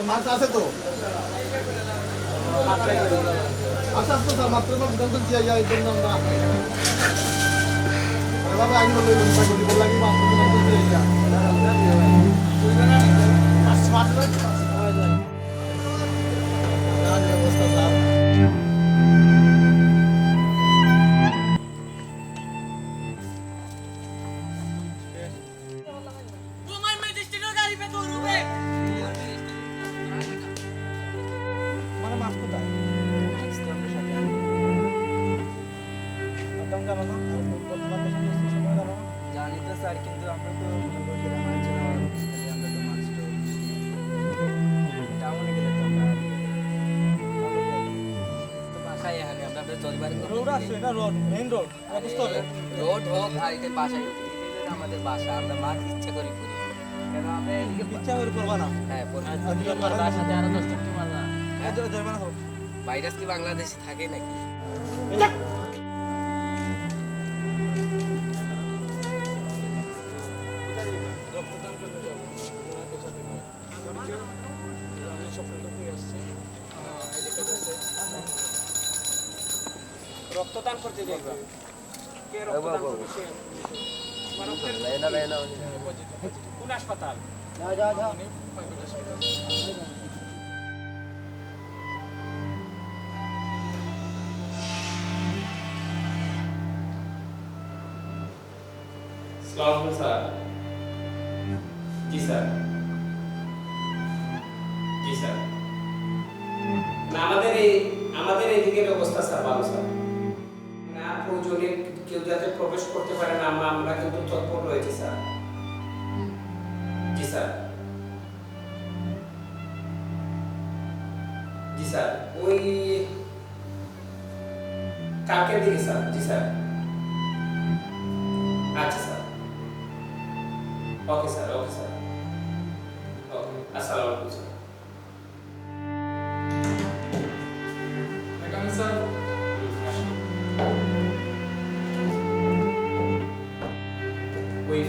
মাছ আছে তো আচ্ছা তো স্যার মাত্র বিধান দিয়ে যায় জন্য আমরা বাবা আইন বলে বলি লাগি মাত্র বিধান দিয়ে যায় স্মার্ট হয় যায় না অবস্থা স্যার জানি তো স্যার, কিন্তু আমরা তো মনে করি যে আমার ছিল আমরা তো মাছ তো টাউনে গেলে তো আমরা তো বাসায় এখানে আমরা জলবায়ু রোড আছে এটা রোড মেইন রোড অবস্থা হবে রোড হোক আর এটা বাসায় হোক, এটা আমাদের বাসা, আমরা মাছ ইচ্ছা করি করি কেন আমরা এদিকে ইচ্ছা করে করবা না হ্যাঁ বাসাতে আরো 10 টাকা মারবা হ্যাঁ জরিমানা হোক ভাইরাস কি বাংলাদেশে থাকে নাকি? রক্তদান করতে যাইবা কে রক্তদান করবে সে কোন হাসপাতাল যা সালাম স্যার জি স্যার জি স্যার না আমাদের এদিকের অবস্থা স্যার ভালো স্যার না প্রয়োজনে কেউ যাতে প্রবেশ করতে পারে না আমরা কিন্তু তৎপর রয়েছি স্যার জি স্যার জি স্যার ওই কালকের দিকে স্যার জি স্যার আচ্ছা স্যার ওকে স্যার ওকে আসসালামু আলাইকুম স্যার এখানে স্যার ওই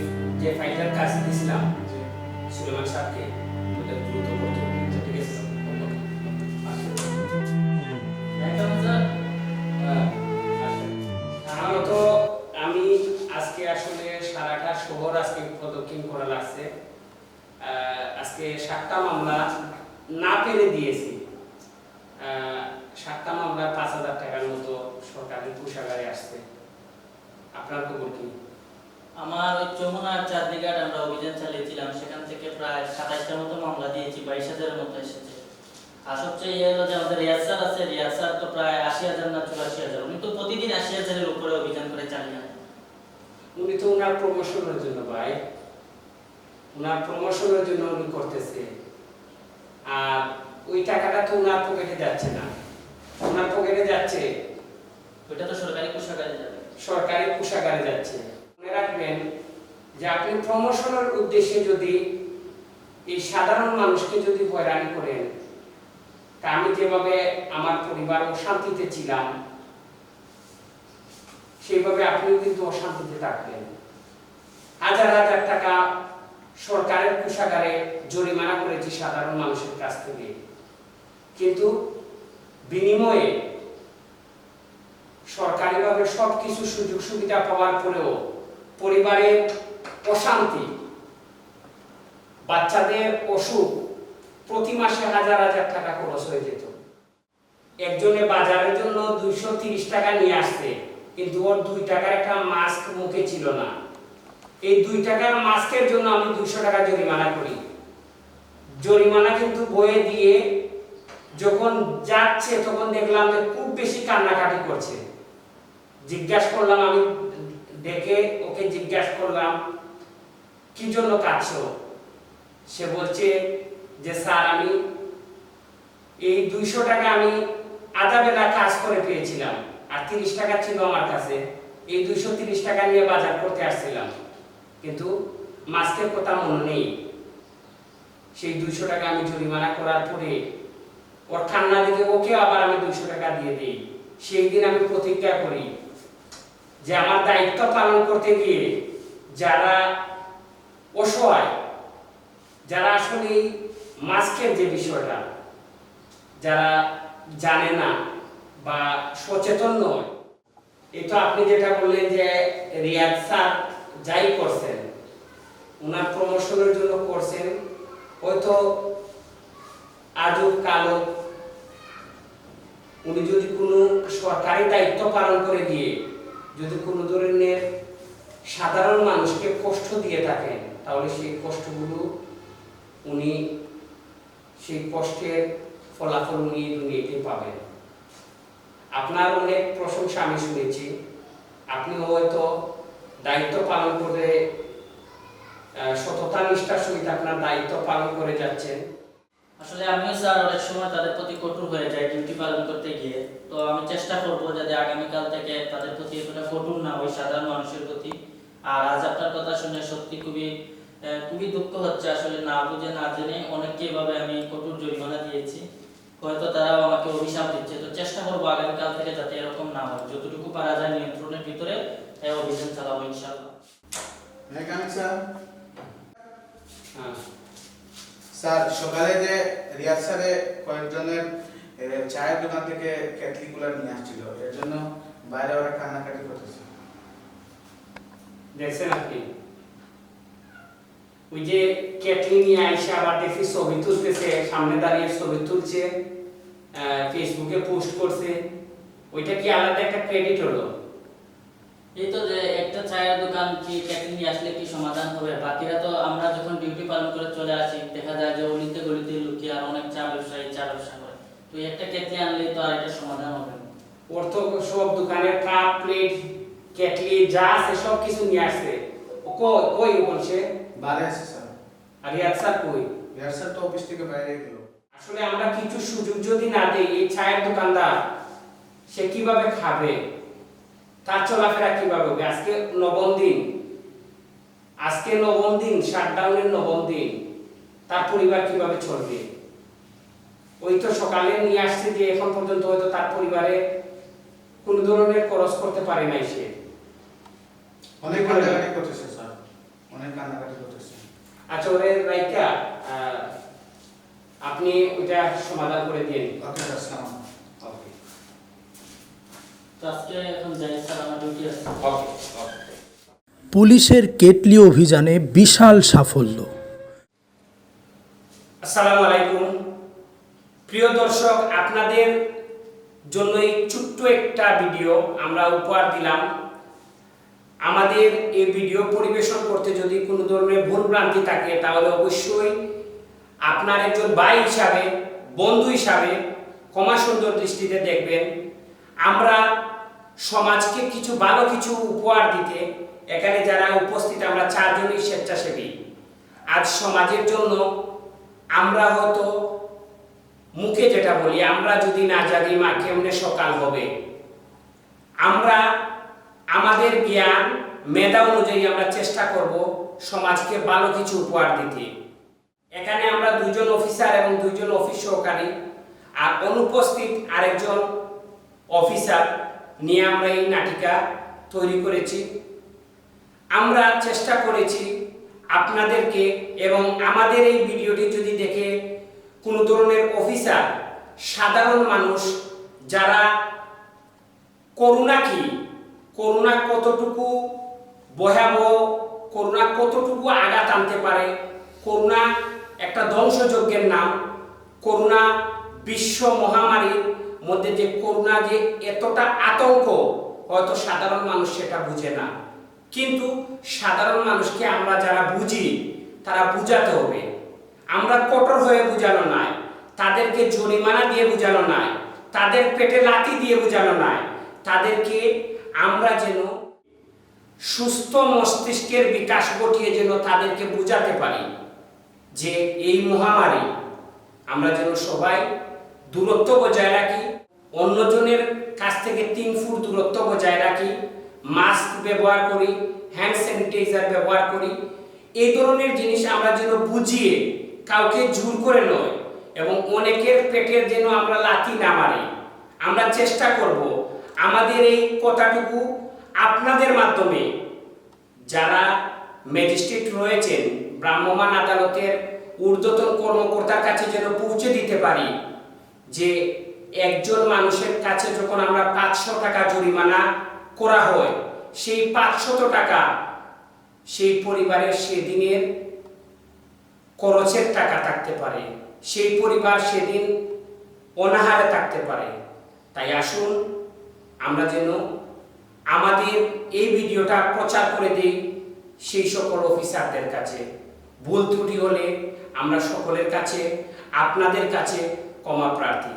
যে ফাইলটার কাজ দিয়েছিলাম সুলেমান সাহেবকে ওটা দ্রুত করতে হবে ঠিক আছে স্যার সাধারণত আমি আজকে আসলে সারাটা শহর আজকে প্রদক্ষিণ করা লাগছে আজকে 7টা মামলা না পেরে দিয়েছি 7টা মামলা 5,000 টাকার মতো সরকারি কোষাগারে আসছে আপনার খবর কি? আমার ওই যমুনার চাঁদনীঘাট আমরা অভিযান চালিয়েছিলাম, সেখান থেকে প্রায় 27টার মতো মামলা দিয়েছি, 22,000-এর মতো এসেছে। আর সবচেয়ে ইয়ে হলো যে আমাদের রিয়াজ স্যার আছে, রিয়াজ স্যার তো প্রায় 80,000 না 84,000, উনি তো প্রতিদিন 80,000-এর উপরে অভিযান করে চালিয়ে আনেন। উনি তো ওনার প্রমোশনের জন্য ভাই, ওনার প্রমোশনের জন্য উনি করতেছে, আর ওই টাকাটা তো ওনার পকেটে যাচ্ছে না, ওনার পকেটে যাচ্ছে ওইটা তো সরকারি কোষাগারে যাবে, সরকারি কোষাগারে যাচ্ছে। মনে রাখবেন যে আপনি প্রমোশনের উদ্দেশ্যে যদি এই সাধারণ মানুষকে যদি হয়রানি করেন, তা আমি যেভাবে আমার পরিবার অশান্তিতে ছিলাম সেইভাবে আপনিও কিন্তু অশান্তিতে থাকবেন। হাজার হাজার টাকা সরকারের কোষাগারে জরিমানা করেছি সাধারণ মানুষের কাছ থেকে, কিন্তু বিনিময়ে সরকারিভাবে সবকিছু সুযোগ সুবিধা পাওয়ার পরেও পরিবারের অশান্তি, বাচ্চাদের অসুখ, প্রতি মাসে হাজার হাজার টাকা খরচ হয়ে যেত। একজনে বাজারের জন্য 230 টাকা নিয়ে আসছে, কিন্তু ওর 2 টাকার একটা মাস্ক মুখে ছিল না। এই 2 টাকার মাস্কের জন্য আমি 200 টাকা জরিমানা করি। জরিমানা কিন্তু বয়ে দিয়ে যখন যাচ্ছে তখন দেখলাম যে খুব বেশি কান্নাকাটি করছে। জিজ্ঞাসা করলাম, আমি দেখে ওকে জিজ্ঞাসা করলাম কি জন্য কাঁদছো? সে বলছে যে স্যার আমি এই 200 টাকা আমি আধা বেলা কাজ করে পেয়েছিলাম, আর 30 টাকা ছিল আমার কাছে, এই 230 টাকা নিয়ে বাজার করতে আসছিলাম, কিন্তু মাস্কের কথা মনে নেই। সেই 200 টাকা আমি জরিমানা করার পরে ওর কান্না দেখে ওকে আবার আমি 200 টাকা দিয়ে দিই। সেই দিন আমি প্রতিজ্ঞা করি যে আমার দায়িত্ব পালন করতে গিয়ে যারা অসহায়, যারা আসলে মাস্কের যে বিষয়টা যারা জানে না বা সচেতন নয়, এটা আপনি যেটা বললেন যে রিয়াদ স্যার যাই করছেন ওনার প্রমোশনের জন্য করছেন, হয়তো আজও কালো উনি যদি কোনো সরকারি দায়িত্ব পালন করে গিয়ে যদি কোনো ধরনের সাধারণ মানুষকে কষ্ট দিয়ে থাকেন, তাহলে সেই কষ্টগুলো উনি সেই কষ্টের ফলাফল উনি দুনিয়াতে পাবেন। আপনার অনেক প্রশংসা আমি শুনেছি, আপনি হয়তো দায়িত্ব পালন করে সততা নিষ্ঠার সহিত আপনার দায়িত্ব পালন করে যাচ্ছেন। আসলে আমিও স্যার অনেক সময় তাদের প্রতি কঠোর হয়ে যাই ডিউটি পালন করতে গিয়ে। তো আমি চেষ্টা করব যাতে আগামীকাল থেকে তাদের প্রতি এতটা কঠোর না হই সাধারণ মানুষের প্রতি। আর আজ আপনার কথা শুনে সত্যি খুবই দুঃখ হচ্ছে, আসলে না বুঝে না জেনে অনেককে এভাবে আমি কঠোর জরিমানা দিয়েছি, হয়তো তারাও আমাকে অভিশাপ দিচ্ছে। তো চেষ্টা করবো আগামীকাল থেকে যাতে এরকম না হয়, যতটুকু পারা যায় নিয়ন্ত্রণের ভিতরে এই অভিযান চালাবো ইনশাআল্লাহ। স্যার সকালে যে রিয়াজ স্যারে কয়েকজনের চায়ের দোকান থেকে কেটলিগুলো নিয়ে আসছিল, এর জন্য বাইরে ওরা কান্নাকাটি করতেছে। দেখছেন আপনি ওই যে কেটলি নিয়ে আইসা আবার দেখি ছবি তুলতেছে, সামনে দাঁড়িয়ে ছবি তুলছে, ফেসবুকে পোস্ট করছে, ওইটা কি আলাদা একটা ক্রেডিট হলো? এই তো যে একটা চায়ের দোকান কি ক্যাটারিং নিয়ে আসলে কি সমাধান হবে? বাকিরা তো আমরা যখন ডিউটি পালন করে চলে আসি দেখা যায় যে অলিতে গলিতে লুকিয়ে আর অনেক চা ব্যবসায়ী চা ব্যবসা করে। তো একটা কেটলি আনলে তো আর এটা সমাধান হবে না। অর্থ সব দোকানের কাপ প্লেট কেটলি যা আছে সব কিছু নিয়ে আসছে। ও কই বলছে বাইরে আছে স্যার। আর রিয়াদ স্যার কই? রিয়াজ স্যার তো অফিস থেকে বাইরে গেল। আসলে আমরা কিছু সুযোগ যদি না দেই, এই চায়ের দোকানদার সে কিভাবে খাবে, তার চলাফেরা কিভাবে হবে? আজকে নবম দিন শাটডাউনের নবম দিন, তার পরিবার কিভাবে চলবে? ওই তো সকালে নিয়ে আসছে যে এখন পর্যন্ত হয়তো তার পরিবারে কোন ধরনের খরচ করতে পারে নাই সে। অনেক কান্নাকাটি করতেছে স্যার, অনেক কান্নাকাটি করতেছে। আচ্ছা ওরে রাইকা আপনি ওইটা সমাধান করে দিন। ওকে স্যার, সালাম। ওকে তো আজকে এখন যাই স্যার, আমার ডিউটি আছে। ওকে। পুলিশের কেটলি অভিযানে বিশাল সাফল্য। আসসালামু আলাইকুম প্রিয় দর্শক, আপনাদের জন্য এই ছোট্ট একটা ভিডিও আমরা উপহার দিলাম। আমাদের এই ভিডিও পরিবেশন করতে যদি কোনো ধরনের ভুল ভ্রান্তি থাকে তাহলে অবশ্যই আপনার একজন ভাই হিসাবে, বন্ধু হিসাবে ক্ষমা সুন্দর দৃষ্টিতে দেখবেন। আমরা সমাজকে কিছু ভালো কিছু উপহার দিতে এখানে যারা উপস্থিত আমরা চারজনই স্বেচ্ছাসেবী। আজ সমাজের জন্য আমরা হয়তো মুখে যেটা বলি, আমরা যদি না জানি মা কেমনে সকাল হবে, আমরা আমাদের জ্ঞান মেধা অনুযায়ী আমরা চেষ্টা করব সমাজকে ভালো কিছু উপহার দিতে। এখানে আমরা দুজন অফিসার এবং দুইজন অফিস সহকারী আর অনুপস্থিত আরেকজন অফিসার নিয়ে আমরা এই নাটিকা তৈরি করেছি। আমরা চেষ্টা করেছি আপনাদেরকে এবং আমাদের এই ভিডিওটি যদি দেখে কোনো ধরনের অফিসার, সাধারণ মানুষ যারা করোনা কি, করোনা কতটুকু ভয়াবহ, করোনা কতটুকু আঘাত আনতে পারে, করোনা একটা ধ্বংসযজ্ঞের নাম, করোনা বিশ্ব মহামারীর মধ্যে যে করোনা যে এতটা আতঙ্ক, হয়তো সাধারণ মানুষ সেটা বুঝে না। কিন্তু সাধারণ মানুষকে আমরা যারা বুঝি তারা বুঝাতে হবে। আমরা কঠোর হয়ে বুঝানো নয়, তাদেরকে জরিমানা দিয়ে বুঝানো নয়, তাদের পেটে লাথি দিয়ে বুঝানো নয়, তাদেরকে আমরা যেন সুস্থ মস্তিষ্কের বিকাশ ঘটিয়ে যেন তাদেরকে বুঝাতে পারি যে এই মহামারী আমরা যেন সবাই দূরত্ব বজায় রাখি, অন্যজনের কাছ থেকে 3 ফুট দূরত্ব বজায় রাখি, মাস্ক ব্যবহার করি, হ্যান্ড স্যানিটাইজার ব্যবহার করি। এই ধরনের জিনিস আমরা যেন বুঝিয়ে, কাউকে জোর করে নয় এবং অনেকের পেটের যেন আমরা লাথি না মারি। আমরা চেষ্টা করব আমাদের এই কথাটুকু আপনাদের মাধ্যমে যারা ম্যাজিস্ট্রেট রয়েছেন, ভ্রাম্যমাণ আদালতের ঊর্ধ্বতন কর্মকর্তার কাছে যেন পৌঁছে দিতে পারি যে একজন মানুষের কাছে যখন আমরা 500 টাকা জরিমানা করা হয়, সেই 500 টাকা সেই পরিবারের সেদিনের খরচের টাকা থাকতে পারে, সেই পরিবার সেদিন অনাহারে থাকতে পারে। তাই আসুন আমরা যেন আমাদের এই ভিডিওটা প্রচার করে দিই সেই সকল অফিসারদের কাছে। ভুল ত্রুটি হলে আমরা সকলের কাছে, আপনাদের কাছে ক্ষমা প্রার্থী।